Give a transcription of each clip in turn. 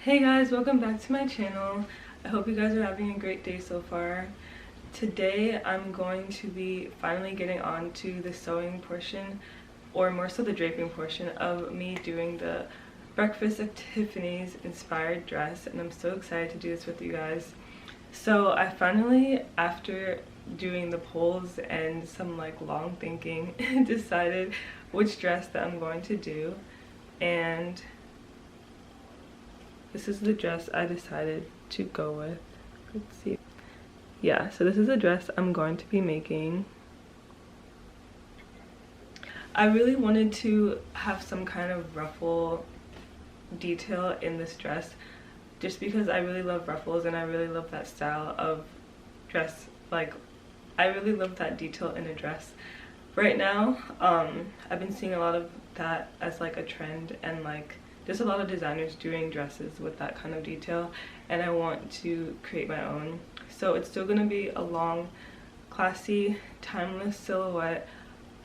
Hey guys, welcome back to my channel. I hope you guys are having a great day so far. Today I'm going to be finally getting on to the sewing portion, or more so the draping portion of me doing the Breakfast at Tiffany's inspired dress, and I'm so excited to do this with you guys. So I finally, after doing the polls and some like long thinking, decided which dress that I'm going to do, and this is the dress I decided to go with. Let's see. Yeah, so this is the dress I'm going to be making. I really wanted to have some kind of ruffle detail in this dress just because I really love ruffles and I really love that style of dress. Like, I really love that detail in a dress. Right now, I've been seeing a lot of that as like a trend, and like there's a lot of designers doing dresses with that kind of detail, and I want to create my own. So it's still going to be a long, classy, timeless silhouette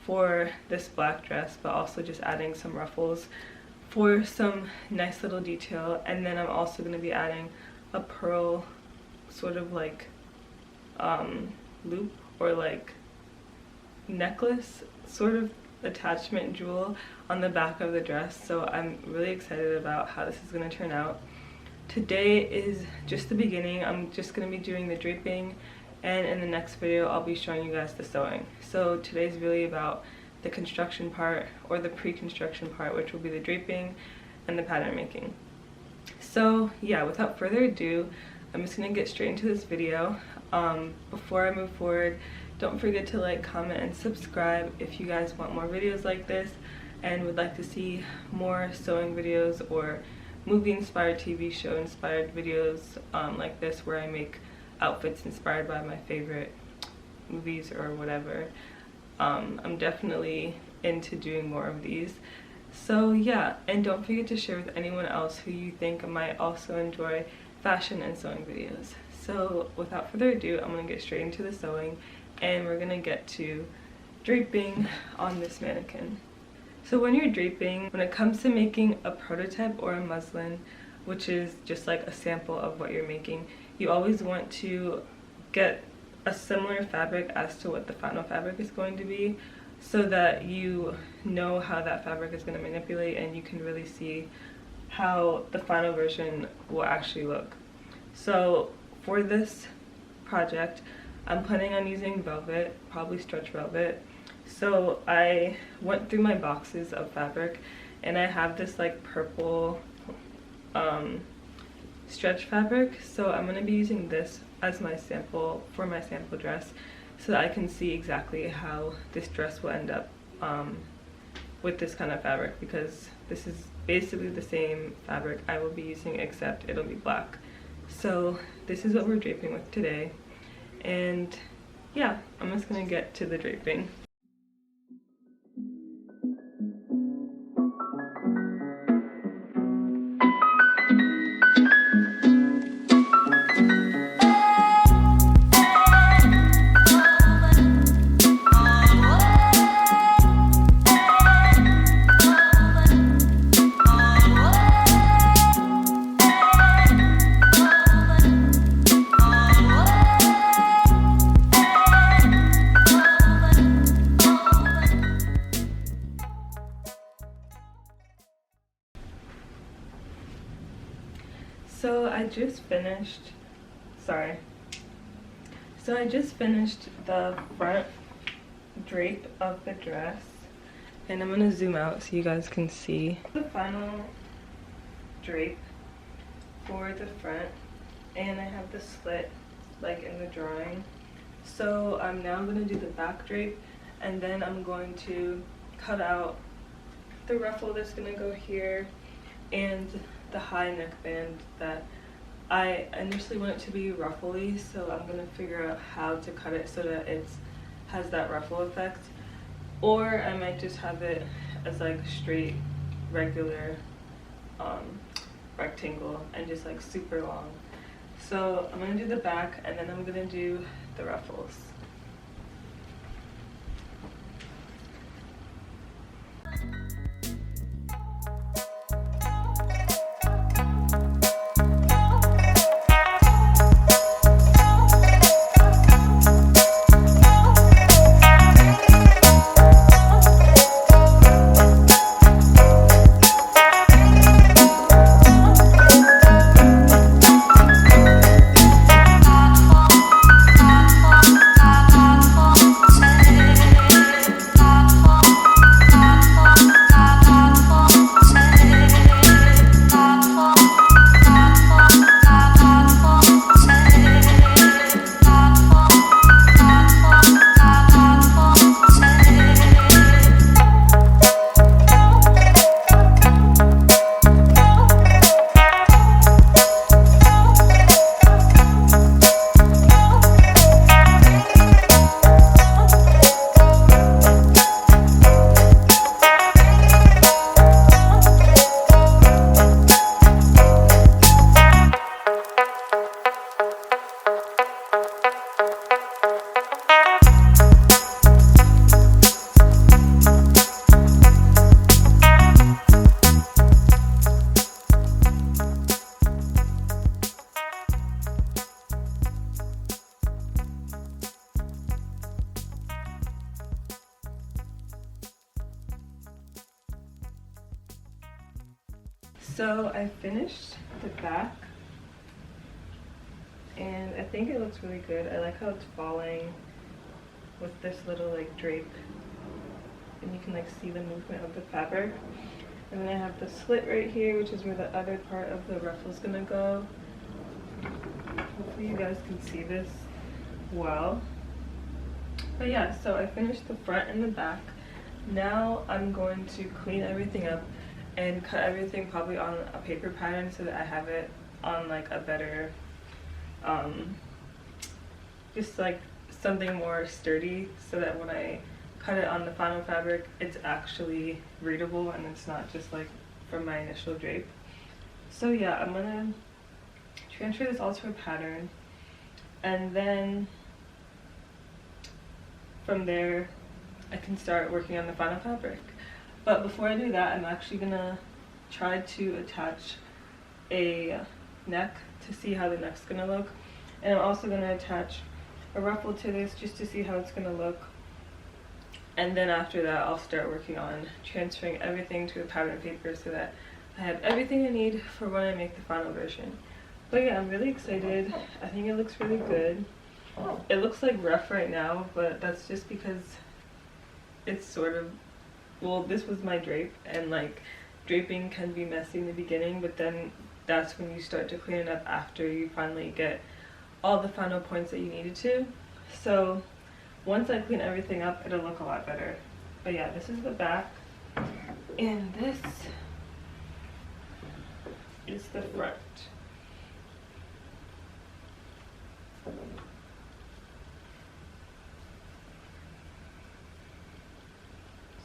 for this black dress, but also just adding some ruffles for some nice little detail. And then I'm also going to be adding a pearl sort of like loop or like necklace sort of attachment jewel on the back of the dress. So I'm really excited about how this is going to turn out. Today is just the beginning. I'm just going to be doing the draping, and in the next video I'll be showing you guys the sewing. So today's really about the construction part, or the pre-construction part, which will be the draping and the pattern making. So yeah, without further ado, I'm just going to get straight into this video. Before I move forward, don't forget to like, comment, and subscribe if you guys want more videos like this and would like to see more sewing videos or movie inspired, TV show inspired videos like this, where I make outfits inspired by my favorite movies or whatever. I'm definitely into doing more of these. So yeah, and don't forget to share with anyone else who you think might also enjoy fashion and sewing videos. So without further ado, I'm going to get straight into the sewing, and we're going to get to draping on this mannequin. So when you're draping, when it comes to making a prototype or a muslin, which is just like a sample of what you're making, you always want to get a similar fabric as to what the final fabric is going to be, so that you know how that fabric is going to manipulate and you can really see how the final version will actually look. So for this project, I'm planning on using velvet, probably stretch velvet. So I went through my boxes of fabric, and I have this like purple stretch fabric. So I'm going to be using this as my sample for my sample dress, so that I can see exactly how this dress will end up with this kind of fabric, because this is basically the same fabric I will be using, except it'll be black. So this is what we're draping with today, and yeah, I'm just gonna get to the draping. So I just finished the front drape of the dress, and I'm gonna zoom out so you guys can see the final drape for the front, and I have the slit like in the drawing. So I'm now gonna do the back drape, and then I'm going to cut out the ruffle that's gonna go here and the high neckband that I initially want it to be ruffly, so I'm gonna figure out how to cut it so that it has that ruffle effect, or I might just have it as like straight regular rectangle and just like super long. So I'm gonna do the back, and then I'm gonna do the ruffles. So I finished the back and I think it looks really good. I like how it's falling with this little like drape, and you can like see the movement of the fabric. And then I have the slit right here, which is where the other part of the ruffle is gonna go. Hopefully you guys can see this well. But yeah, so I finished the front and the back. Now I'm going to clean everything up and cut everything probably on a paper pattern so that I have it on like a better just like something more sturdy, so that when I cut it on the final fabric it's actually readable and it's not just like from my initial drape. So yeah, I'm gonna transfer this all to a pattern, and then from there I can start working on the final fabric. But before I do that, I'm actually gonna try to attach a neck to see how the neck's gonna look, and I'm also gonna attach a ruffle to this just to see how it's gonna look. And then after that I'll start working on transferring everything to a pattern paper so that I have everything I need for when I make the final version. But yeah, I'm really excited. I think it looks really good. It looks like rough right now, but that's just because it's sort of, well, this was my drape, and like draping can be messy in the beginning, but then that's when you start to clean it up after you finally get all the final points that you needed to. So once I clean everything up, it'll look a lot better. But yeah, this is the back, and this is the front.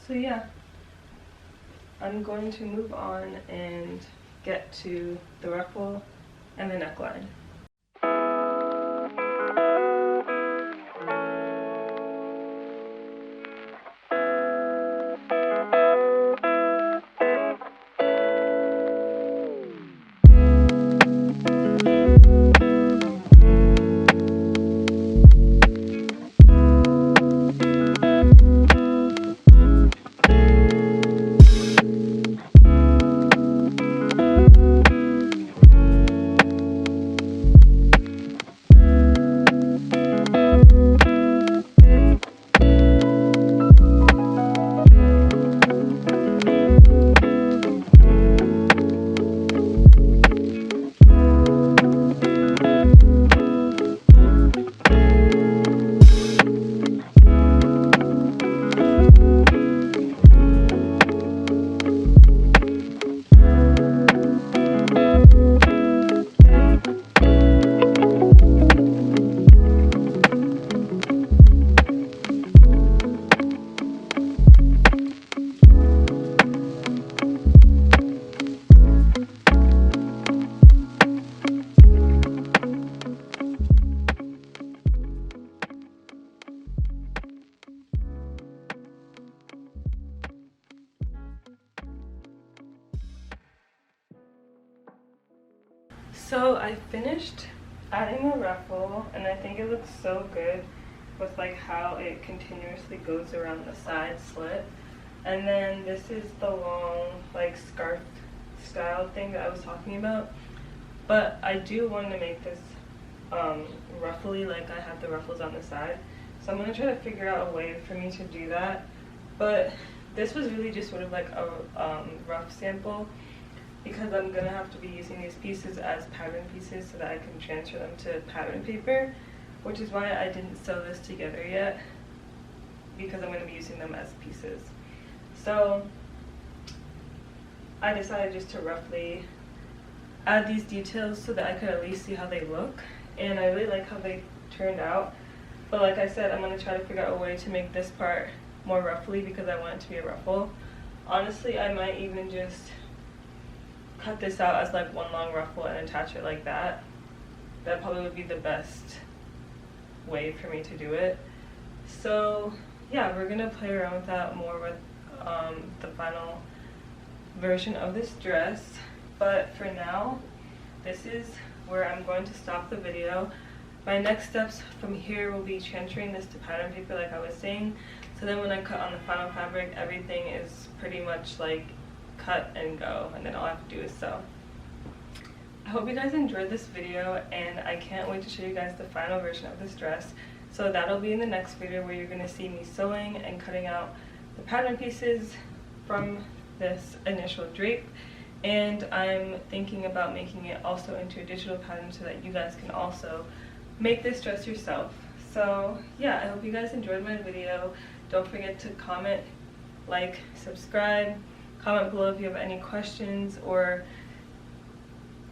So yeah, I'm going to move on and get to the ruffle and the neckline. So I finished adding the ruffle, and I think it looks so good with like how it continuously goes around the side slit. And then this is the long like scarf style thing that I was talking about. But I do want to make this ruffly, like I have the ruffles on the side. So I'm going to try to figure out a way for me to do that. But this was really just sort of like a rough sample, because I'm going to have to be using these pieces as pattern pieces so that I can transfer them to pattern paper, which is why I didn't sew this together yet, because I'm going to be using them as pieces. So I decided just to roughly add these details so that I could at least see how they look, and I really like how they turned out. But like I said, I'm going to try to figure out a way to make this part more ruffly because I want it to be a ruffle. Honestly, I might even just cut this out as like one long ruffle and attach it like that. That probably would be the best way for me to do it. So yeah, we're gonna play around with that more with the final version of this dress. But for now, this is where I'm going to stop the video. My next steps from here will be transferring this to pattern paper like I was saying, so then when I cut on the final fabric, everything is pretty much like cut and go, and then all I have to do is sew. I hope you guys enjoyed this video, and I can't wait to show you guys the final version of this dress. So that'll be in the next video, where you're going to see me sewing and cutting out the pattern pieces from this initial drape. And I'm thinking about making it also into a digital pattern so that you guys can also make this dress yourself. So yeah, I hope you guys enjoyed my video. Don't forget to comment, like, subscribe, comment below if you have any questions or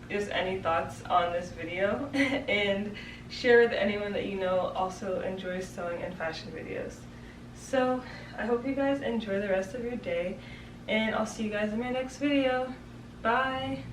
just any thoughts on this video, and share with anyone that you know also enjoys sewing and fashion videos. So I hope you guys enjoy the rest of your day, and I'll see you guys in my next video. Bye!